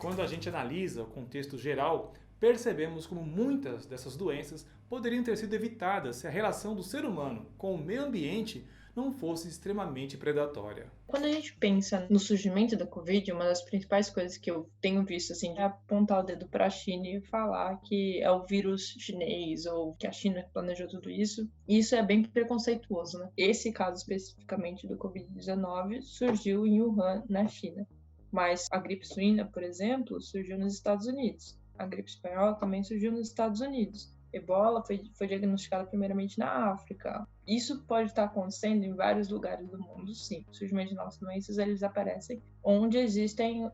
Quando a gente analisa o contexto geral, percebemos como muitas dessas doenças poderiam ter sido evitadas se a relação do ser humano com o meio ambiente não fosse extremamente predatória. Quando a gente pensa no surgimento da Covid, uma das principais coisas que eu tenho visto assim, é apontar o dedo para a China e falar que é o vírus chinês ou que a China planejou tudo isso. E isso é bem preconceituoso, né? Esse caso especificamente do Covid-19 surgiu em Wuhan, na China. Mas a gripe suína, por exemplo, surgiu nos Estados Unidos. A gripe espanhola também surgiu nos Estados Unidos. Ebola foi diagnosticada primeiramente na África. Isso pode estar acontecendo em vários lugares do mundo, sim. O surgimento de novas doenças, eles aparecem onde existem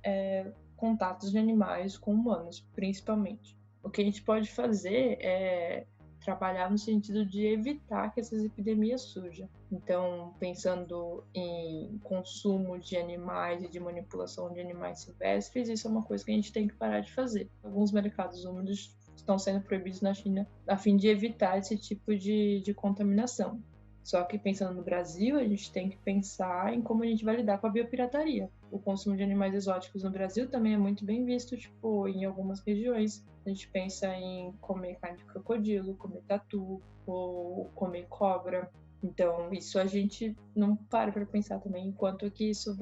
contatos de animais com humanos, principalmente. O que a gente pode fazer é trabalhar no sentido de evitar que essas epidemias surjam. Então, pensando em consumo de animais e de manipulação de animais silvestres, isso é uma coisa que a gente tem que parar de fazer. Alguns mercados úmidos estão sendo proibidos na China a fim de evitar esse tipo de contaminação. Só que pensando no Brasil, a gente tem que pensar em como a gente vai lidar com a biopirataria. O consumo de animais exóticos no Brasil também é muito bem visto, tipo, em algumas regiões. A gente pensa em comer carne de crocodilo, comer tatu, ou comer cobra. Então, isso a gente não para pensar também quanto que isso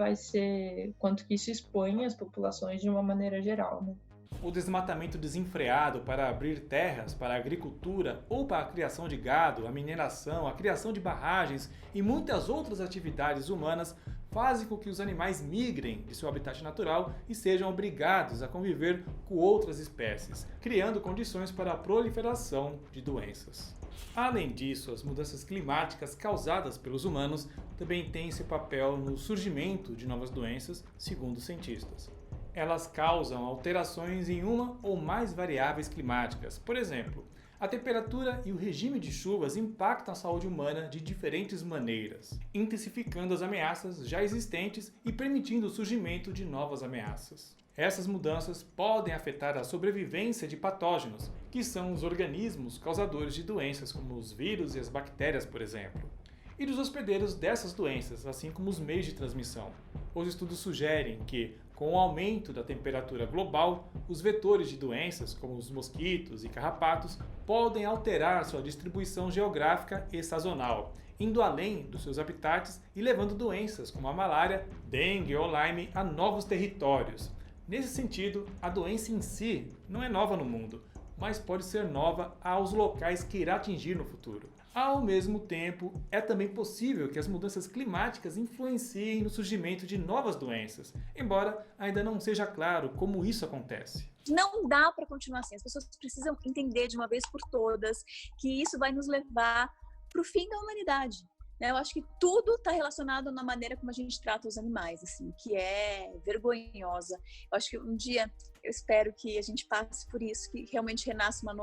expõe as populações de uma maneira geral, né? O desmatamento desenfreado para abrir terras para a agricultura ou para a criação de gado, a mineração, a criação de barragens e muitas outras atividades humanas fazem com que os animais migrem de seu habitat natural e sejam obrigados a conviver com outras espécies, criando condições para a proliferação de doenças. Além disso, as mudanças climáticas causadas pelos humanos também têm seu papel no surgimento de novas doenças, segundo os cientistas. Elas causam alterações em uma ou mais variáveis climáticas. Por exemplo, a temperatura e o regime de chuvas impactam a saúde humana de diferentes maneiras, intensificando as ameaças já existentes e permitindo o surgimento de novas ameaças. Essas mudanças podem afetar a sobrevivência de patógenos, que são os organismos causadores de doenças como os vírus e as bactérias, por exemplo, e dos hospedeiros dessas doenças, assim como os meios de transmissão. Os estudos sugerem que, com o aumento da temperatura global, os vetores de doenças, como os mosquitos e carrapatos, podem alterar sua distribuição geográfica e sazonal, indo além dos seus habitats e levando doenças como a malária, dengue ou Lyme a novos territórios. Nesse sentido, a doença em si não é nova no mundo, mas pode ser nova aos locais que irá atingir no futuro. Ao mesmo tempo, é também possível que as mudanças climáticas influenciem no surgimento de novas doenças, embora ainda não seja claro como isso acontece. Não dá para continuar assim, as pessoas precisam entender de uma vez por todas que isso vai nos levar para o fim da humanidade. Eu acho que tudo está relacionado na maneira como a gente trata os animais, assim, que é vergonhosa. Eu acho que um dia, eu espero que a gente passe por isso, que realmente renasça uma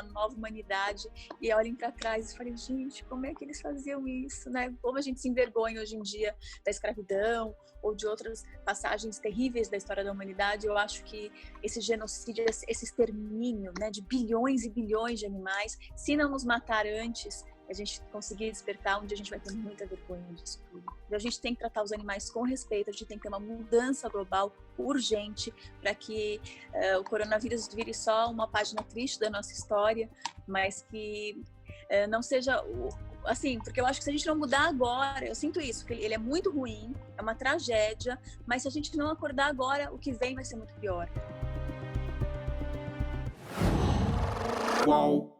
nova humanidade e olhem para trás e falem, gente, como é que eles faziam isso, né? Como a gente se envergonha hoje em dia da escravidão ou de outras passagens terríveis da história da humanidade. Eu acho que esse genocídio, esse extermínio, né, de bilhões e bilhões de animais, se não nos matar antes, a gente conseguir despertar, onde a gente vai ter muita vergonha disso tudo. E a gente tem que tratar os animais com respeito, a gente tem que ter uma mudança global urgente para que o coronavírus vire só uma página triste da nossa história, mas que não seja assim, porque eu acho que se a gente não mudar agora, eu sinto isso, que ele é muito ruim, é uma tragédia, mas se a gente não acordar agora, o que vem vai ser muito pior. Uau!